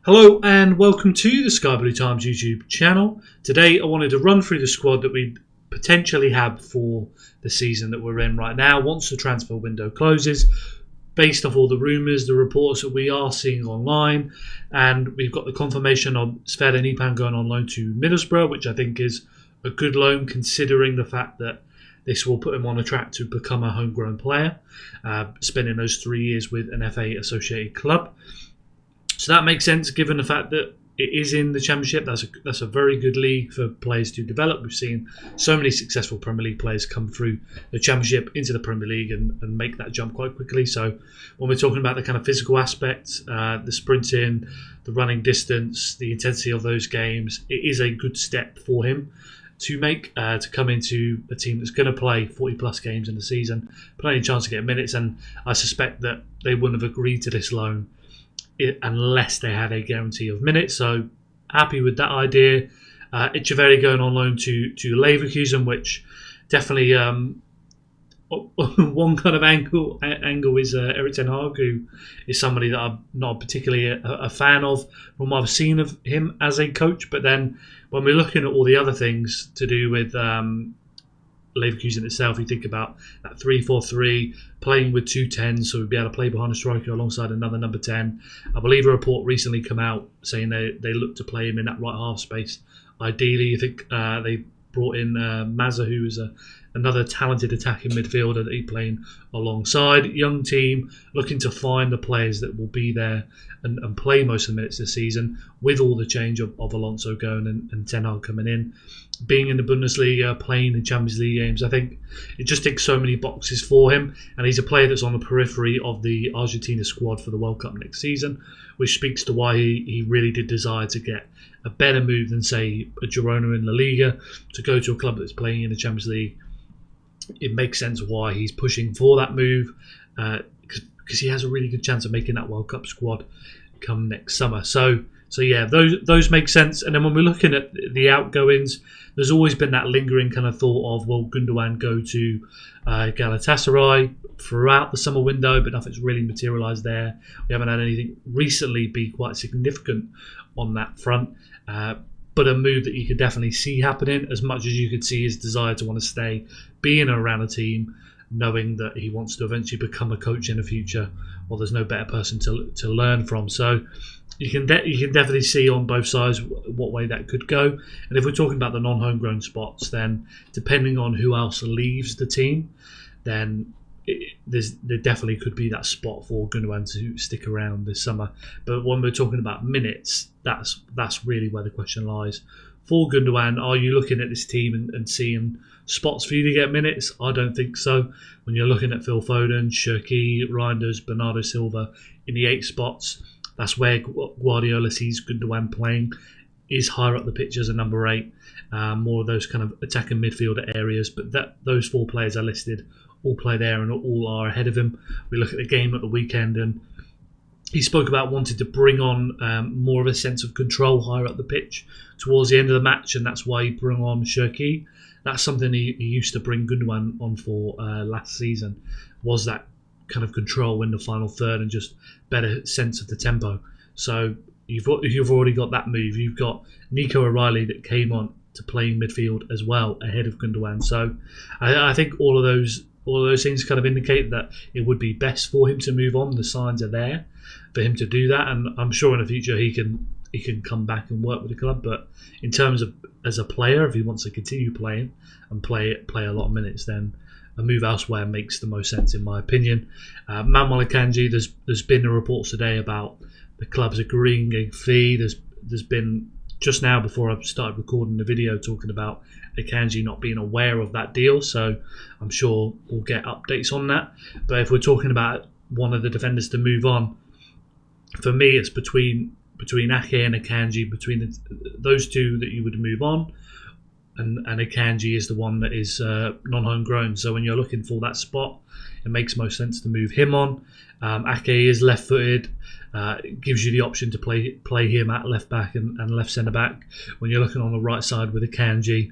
Hello and welcome to the Sky Blue Times YouTube channel. Today I wanted to run through the squad that we potentially have for the season that we're in right now once the transfer window closes, based off all the rumours, the reports that we are seeing online, and we've got the confirmation of Sverre Nipan going on loan to Middlesbrough, which I think is a good loan considering the fact that this will put him on a track to become a homegrown player, spending those 3 years with an FA associated club. So that makes sense given the fact that it is in the Championship. That's a very good league for players to develop. We've seen so many successful Premier League players come through the Championship into the Premier League and make that jump quite quickly. So when we're talking about the kind of physical aspect, the sprinting, the running distance, the intensity of those games, it is a good step for him to make, to come into a team that's going to play 40 plus games in the season, plenty of chance to get minutes, and I suspect that they wouldn't have agreed to this loan unless they had a guarantee of minutes. So happy with that idea. Echeverri going on loan to Leverkusen, which definitely one kind of angle is Erik ten Hag, who is somebody that I'm not particularly a fan of from what I've seen of him as a coach. But then when we're looking at all the other things to do with Leverkusen itself, you think about that 3-4-3, playing with 2 10s, so we'd be able to play behind a striker alongside another number 10. I believe a report recently come out saying they look to play him in that right half space. Ideally, I think they brought in Mazza, who is another talented attacking midfielder that he's playing alongside. Young team, looking to find the players that will be there and play most of the minutes this season, with all the change of Alonso going and Ten Hag coming in. Being in the Bundesliga, playing the Champions League games, I think it just ticks so many boxes for him. And he's a player that's on the periphery of the Argentina squad for the World Cup next season, which speaks to why he really did desire to get a better move than, say, a Girona in La Liga, to go to a club that's playing in the Champions League. It makes sense why he's pushing for that move, because he has a really good chance of making that World Cup squad come next summer. So yeah, those make sense. And then when we're looking at the outgoings, there's always been that lingering kind of thought of, will Gundogan go to Galatasaray throughout the summer window, but nothing's really materialised there. We haven't had anything recently be quite significant on that front. But a move that you could definitely see happening, as much as you could see his desire to want to stay, being around a team, knowing that he wants to eventually become a coach in the future. Well, there's no better person to learn from. So you can definitely see on both sides what way that could go. And if we're talking about the non-homegrown spots, then depending on who else leaves the team, then there definitely could be that spot for Gundogan to stick around this summer. But when we're talking about minutes, that's really where the question lies. For Gundogan, are you looking at this team and seeing spots for you to get minutes? I don't think so. When you're looking at Phil Foden, Cherki, Reinders, Bernardo Silva in the 8 spots, that's where Guardiola sees Gundogan playing, is higher up the pitch as a number 8, more of those kind of attacking midfielder areas. But those 4 players are listed, all play there and all are ahead of him. We look at the game at the weekend, and he spoke about wanting to bring on more of a sense of control higher up the pitch towards the end of the match, and that's why he brought on Cherki. That's something he used to bring Gundogan on for last season, was that kind of control in the final third and just better sense of the tempo. So you've already got that move. You've got Nico O'Reilly that came on to play midfield as well ahead of Gundogan. So I think all of those things kind of indicate that it would be best for him to move on. The signs are there for him to do that, and I'm sure in the future he can come back and work with the club. But in terms of as a player, if he wants to continue playing and play a lot of minutes, then a move elsewhere makes the most sense in my opinion. Manuel Akanji, there's been reports today about the clubs agreeing a fee. There's been just now before I've started recording the video talking about Akanji not being aware of that deal, so I'm sure we'll get updates on that. But if we're talking about one of the defenders to move on, for me it's between Ake and Akanji, between those two that you would move on, and Akanji is the one that is non-homegrown. So when you're looking for that spot, it makes most sense to move him on. Ake is left-footed. It gives you the option to play him at left back and left centre back. When you're looking on the right side with Akanji,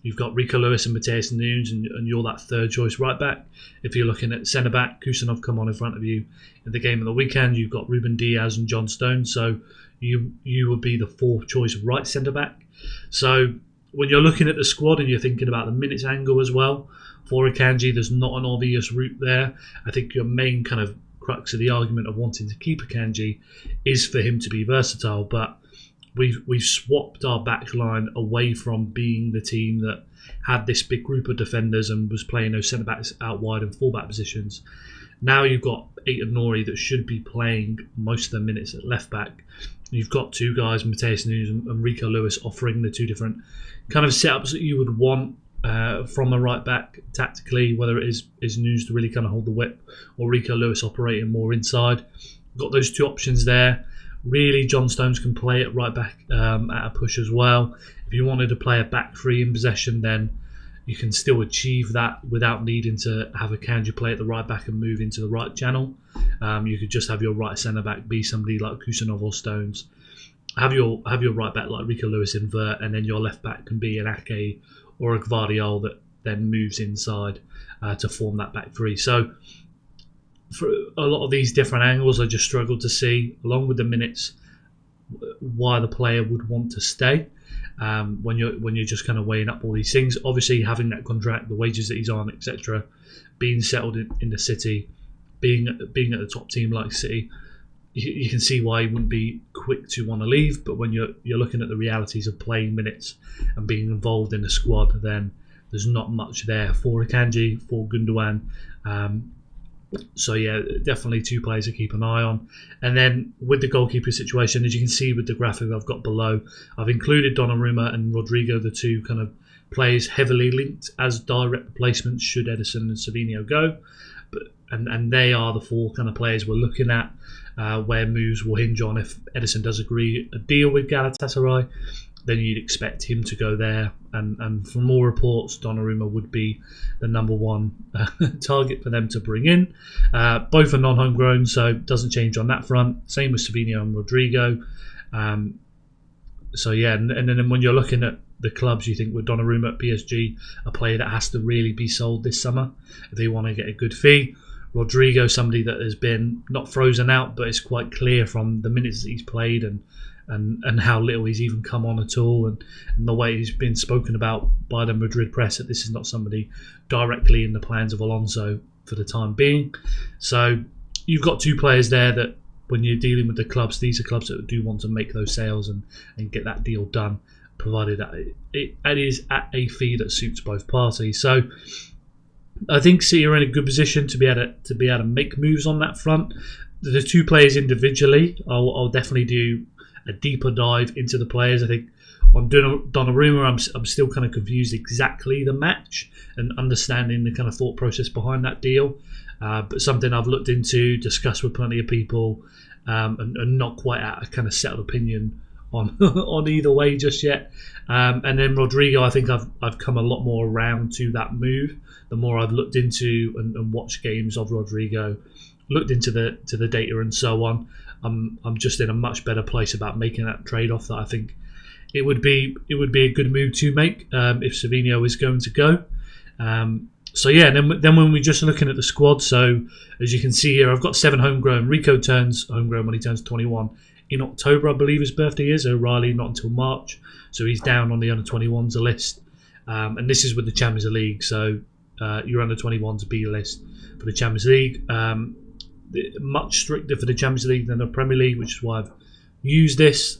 you've got Rico Lewis and Mateus Nunes, and you're that third choice right back. If you're looking at centre back, Kusanov come on in front of you in the game of the weekend. You've got Ruben Diaz and John Stones, so you would be the fourth choice right centre back. So when you're looking at the squad and you're thinking about the minutes angle as well, for Akanji, there's not an obvious route there. I think your main kind of crux of the argument of wanting to keep Akanji is for him to be versatile, but we've swapped our back line away from being the team that had this big group of defenders and was playing those centre backs out wide and full back positions. Now you've got Aitan Nori that should be playing most of the minutes at left back. You've got two guys, Mateus Nunes and Rico Lewis, offering the two different kind of setups that you would want from a right back tactically, whether it is Nunes to really kind of hold the whip or Rico Lewis operating more inside. Got those two options there. Really, John Stones can play at right back at a push as well. If you wanted to play a back three in possession, then you can still achieve that without needing to have Akanji play at the right back and move into the right channel. You could just have your right centre back be somebody like Kusanov or Stones. Have your right back like Rico Lewis invert, and then your left back can be an Ake or a Gvardiol that then moves inside to form that back three. So for a lot of these different angles, I just struggled to see, along with the minutes, why the player would want to stay. When you're just kind of weighing up all these things, obviously having that contract, the wages that he's on, etc., being settled in the City, being at the top team like City, you can see why he wouldn't be quick to want to leave. But when you're looking at the realities of playing minutes and being involved in the squad, then there's not much there for Akanji, for Gundogan. So yeah, definitely two players to keep an eye on. And then with the goalkeeper situation, as you can see with the graphic I've got below, I've included Donnarumma and Rodrigo, the two kind of players heavily linked as direct replacements should Ederson and Savinho go. And they are the four kind of players we're looking at, where moves will hinge on. If Ederson does agree a deal with Galatasaray, then you'd expect him to go there. And from all reports, Donnarumma would be the number one target for them to bring in. Both are non-homegrown, so it doesn't change on that front. Same with Savinho and Rodrigo. So yeah, and then when you're looking at the clubs, you think with Donnarumma at PSG, a player that has to really be sold this summer if they want to get a good fee. Rodrigo, somebody that has been not frozen out, but it's quite clear from the minutes that he's played and how little he's even come on at all, and the way he's been spoken about by the Madrid press, that this is not somebody directly in the plans of Alonso for the time being. So you've got two players there that when you're dealing with the clubs, these are clubs that do want to make those sales and get that deal done, provided that it is at a fee that suits both parties. So I think City are in a good position to be able to make moves on that front. The two players individually, I'll definitely do a deeper dive into the players. I think on Donnarumma, I'm still kind of confused exactly the match and understanding the kind of thought process behind that deal. But something I've looked into, discussed with plenty of people, and not quite at a kind of settled opinion on on either way just yet. And then Rodrigo, I think I've come a lot more around to that move. The more I've looked into and watched games of Rodrigo, looked into the data and so on, I'm just in a much better place about making that trade-off. That I think it would be a good move to make if Savinho is going to go. So yeah, and then when we're just looking at the squad, so as you can see here, I've got 7 homegrown. Rico turns homegrown when he turns 21 in October, I believe his birthday is. O'Reilly not until March, so he's down on the under-21s list. And this is with the Champions League, so your under-21s B list for the Champions League. Much stricter for the Champions League than the Premier League, which is why I've used this,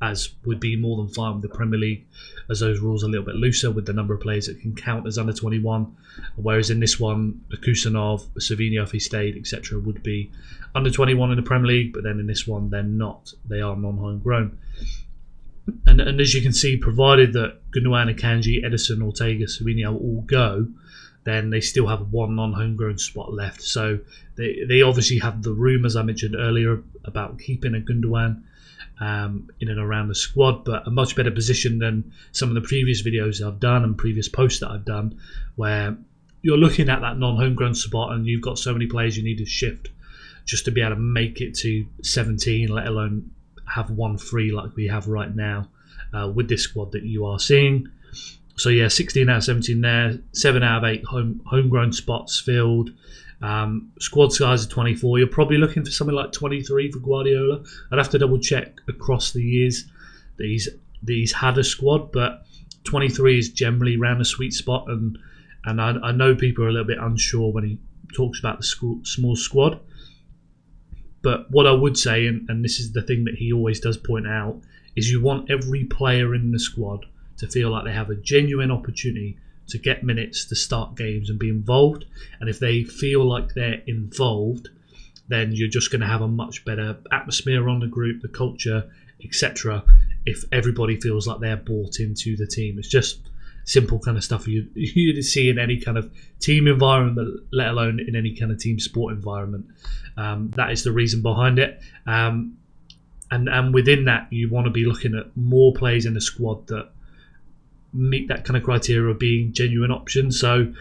as would be more than fine with the Premier League, as those rules are a little bit looser with the number of players that can count as under 21, whereas in this one, Kusanov, Savinho if he stayed, etc., would be under 21 in the Premier League, but then in this one they're not. They are non-homegrown. And as you can see, provided that Gundogan, Akanji, Ederson, Ortega, Savinho all go, then they still have one non-homegrown spot left. So they obviously have the room, as I mentioned earlier, about keeping a Gundogan in and around the squad, but a much better position than some of the previous videos I've done and previous posts that I've done, where you're looking at that non-homegrown spot and you've got so many players you need to shift just to be able to make it to 17, let alone have one free like we have right now with this squad that you are seeing. So yeah, 16 out of 17 there, 7 out of 8 homegrown spots filled. Squad size of 24. You're probably looking for something like 23 for Guardiola. I'd have to double check across the years that he's had a squad, but 23 is generally around a sweet spot. And I know people are a little bit unsure when he talks about the small squad. But what I would say, and this is the thing that he always does point out, is you want every player in the squad to feel like they have a genuine opportunity to get minutes, to start games and be involved. And if they feel like they're involved, then you're just going to have a much better atmosphere on the group, the culture, etc. if everybody feels like they're bought into the team. It's just simple kind of stuff you'd see in any kind of team environment, let alone in any kind of team sport environment. That is the reason behind it. And within that, you want to be looking at more players in the squad that meet that kind of criteria of being genuine options. So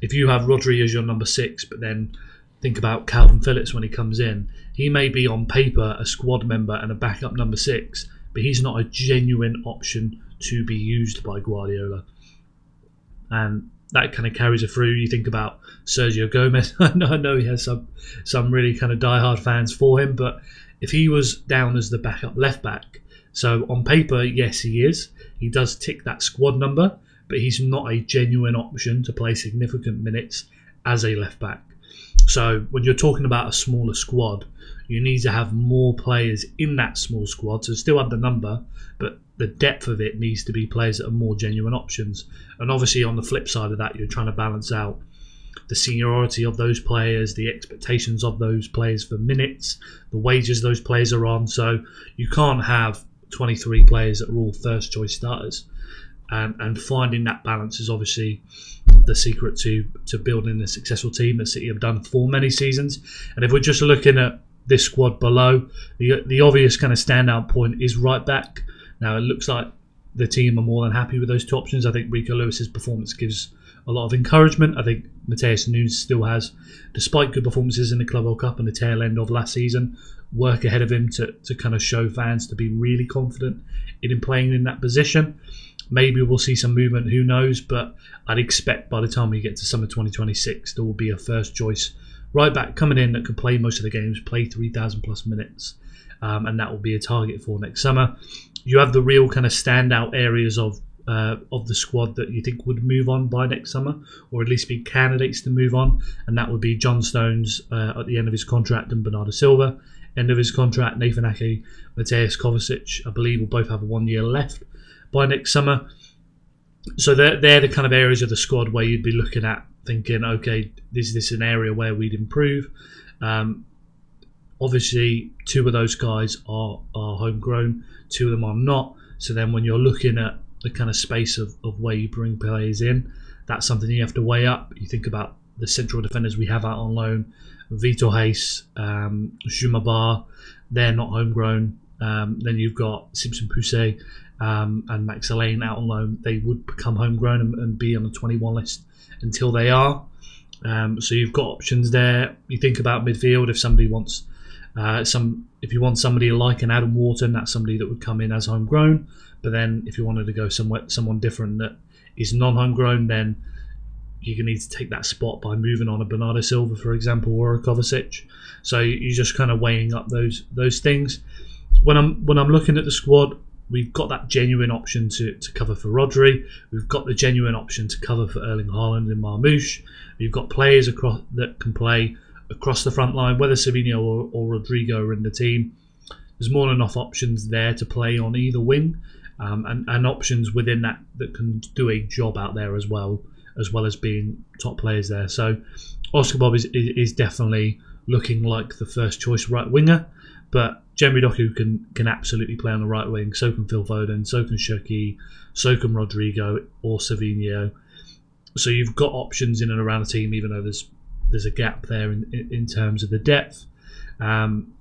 if you have Rodri as your number 6, but then think about Calvin Phillips when he comes in, he may be on paper a squad member and a backup number 6, but he's not a genuine option to be used by Guardiola. And that kind of carries it through. You think about Sergio Gomez. I know he has some really kind of diehard fans for him, but if he was down as the backup left back, so on paper, yes, he is. He does tick that squad number, but he's not a genuine option to play significant minutes as a left back. So when you're talking about a smaller squad, you need to have more players in that small squad to still have the number, but the depth of it needs to be players that are more genuine options. And obviously on the flip side of that, you're trying to balance out the seniority of those players, the expectations of those players for minutes, the wages those players are on. So you can't have 23 players that are all first choice starters. And finding that balance is obviously the secret to building a successful team that City have done for many seasons. And if we're just looking at this squad below, the obvious kind of standout point is right back. Now it looks like the team are more than happy with those two options. I think Rico Lewis's performance gives a lot of encouragement. I think Mateus Nunes still has, despite good performances in the Club World Cup and the tail end of last season, work ahead of him to kind of show fans to be really confident in him playing in that position. Maybe we'll see some movement, who knows, but I'd expect by the time we get to summer 2026 there will be a first choice right back coming in that can play most of the games, play 3,000 plus minutes, and that will be a target for next summer. You have the real kind of standout areas of the squad that you think would move on by next summer, or at least be candidates to move on, and that would be John Stones at the end of his contract and Bernardo Silva end of his contract. Nathan Ake, Mateusz Kovacic, I believe, will both have 1 year left by next summer. So they're the kind of areas of the squad where you'd be looking at thinking, okay, is this an area where we'd improve? Obviously, 2 of those guys are homegrown, 2 of them are not. So then when you're looking at the kind of space of where you bring players in, that's something you have to weigh up. You think about the central defenders we have out on loan, Vitor Reis, Jumabar, they're not homegrown. Then you've got Simpson Poussey and Max Alain out on loan. They would become homegrown and be on the 21 list until they are. So you've got options there. You think about midfield, if somebody wants if you want somebody like an Adam Wharton, that's somebody that would come in as homegrown. But then if you wanted to go someone different that is non-homegrown, then you're going to need to take that spot by moving on a Bernardo Silva, for example, or a Kovacic. So you're just kind of weighing up those things. When I'm looking at the squad, we've got that genuine option to cover for Rodri. We've got the genuine option to cover for Erling Haaland and Marmoush. We've got players across that can play across the front line, whether Savinho or Rodrigo are in the team. There's more than enough options there to play on either wing, and options within that can do a job out there as well as being top players there. So Oscar Bob is definitely looking like the first choice right winger, but Jeremy Doku can absolutely play on the right wing. So can Phil Foden, so can Cherki, so can Rodrigo or Savinho. So you've got options in and around the team, even though there's a gap there in terms of the depth. Then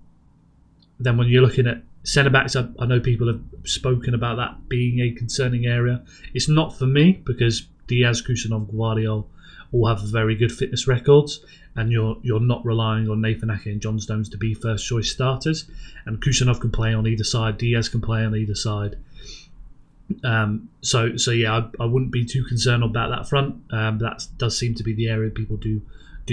when you're looking at centre-backs, I know people have spoken about that being a concerning area. It's not for me because Diaz, Kusanov, Gvardiol all have very good fitness records, and you're not relying on Nathan Ake and John Stones to be first-choice starters. And Kusanov can play on either side, Diaz can play on either side. So yeah, I wouldn't be too concerned about that front. That does seem to be the area people do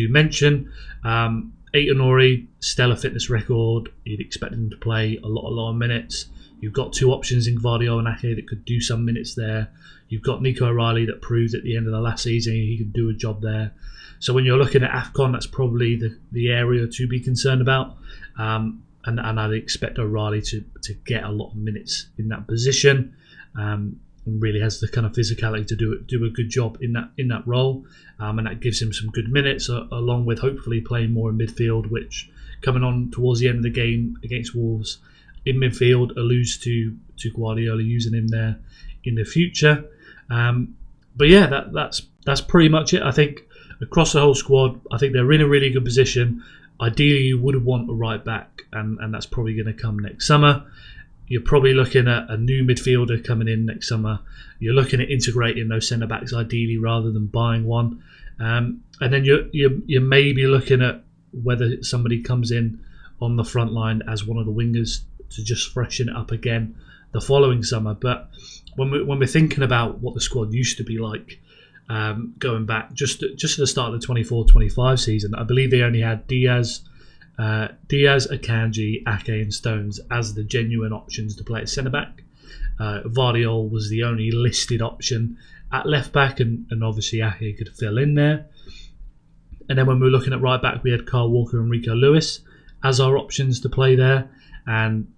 mention. Aitonori, stellar fitness record. You'd expect him to play a lot of minutes. You've got two options in Gvardiol and Ake that could do some minutes there. You've got Nico O'Reilly that proved at the end of the last season he could do a job there. So when you're looking at AFCON, that's probably the area to be concerned about. And I'd expect O'Reilly to get a lot of minutes in that position. And really has the kind of physicality to do a good job in that role, and that gives him some good minutes, along with hopefully playing more in midfield, which coming on towards the end of the game against Wolves in midfield alludes to Guardiola using him there in the future. But yeah, that's pretty much it. I think across the whole squad, I think they're in a really good position. Ideally, you would want a right back, and that's probably going to come next summer. You're probably looking at a new midfielder coming in next summer. You're looking at integrating those centre backs ideally rather than buying one, and then you may be looking at whether somebody comes in on the front line as one of the wingers to just freshen it up again the following summer. But when we're thinking about what the squad used to be like, going back just at the start of the 24-25 season, I believe they only had Diaz, Akanji, Ake and Stones as the genuine options to play at centre-back. Gvardiol was the only listed option at left-back, and obviously Ake could fill in there. And then when we were looking at right-back, we had Kyle Walker and Rico Lewis as our options to play there. And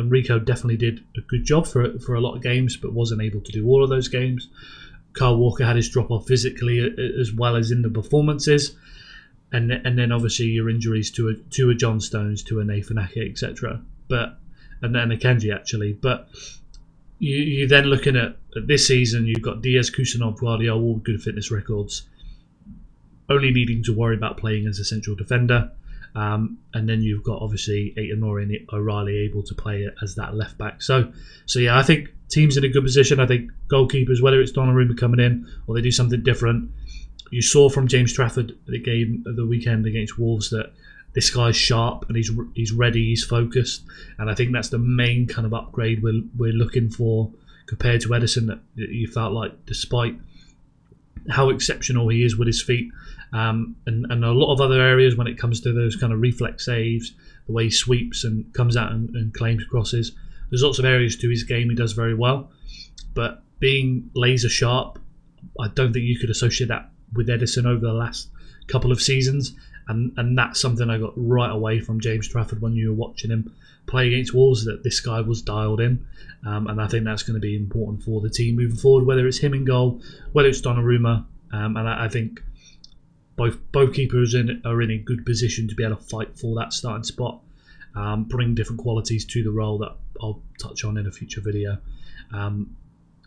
Rico definitely did a good job for a lot of games, but wasn't able to do all of those games. Kyle Walker had his drop-off physically as well as in the performances. And then obviously your injuries to a John Stones, to a Nathan Ake, etc. And then Akanji actually. But you're then looking at this season, you've got Diaz, Kusanov, Guardiola, all good fitness records, only needing to worry about playing as a central defender. And then you've got obviously Aitonori and O'Reilly able to play as that left back. So yeah, I think teams in a good position. I think goalkeepers, whether it's Donnarumma coming in or they do something different. You saw from James Trafford at the game of the weekend against Wolves that this guy's sharp and he's ready, he's focused, and I think that's the main kind of upgrade we're looking for compared to Ederson. That you felt like, despite how exceptional he is with his feet, and a lot of other areas when it comes to those kind of reflex saves, the way he sweeps and comes out and claims crosses, there's lots of areas to his game he does very well. But being laser sharp, I don't think you could associate that with Ederson over the last couple of seasons, and that's something I got right away from James Trafford when you were watching him play against Wolves, that this guy was dialed in, and I think that's going to be important for the team moving forward, whether it's him in goal, whether it's Donnarumma, and I think both keepers are in a good position to be able to fight for that starting spot, bring different qualities to the role that I'll touch on in a future video.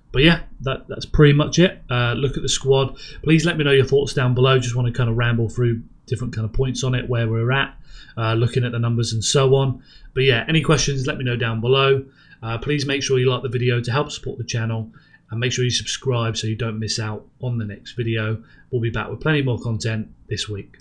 But yeah, that's pretty much it. Look at the squad. Please let me know your thoughts down below. Just want to kind of ramble through different kind of points on it, where we're at, looking at the numbers and so on. But yeah, any questions, let me know down below. Please make sure you like the video to help support the channel, and make sure you subscribe so you don't miss out on the next video. We'll be back with plenty more content this week.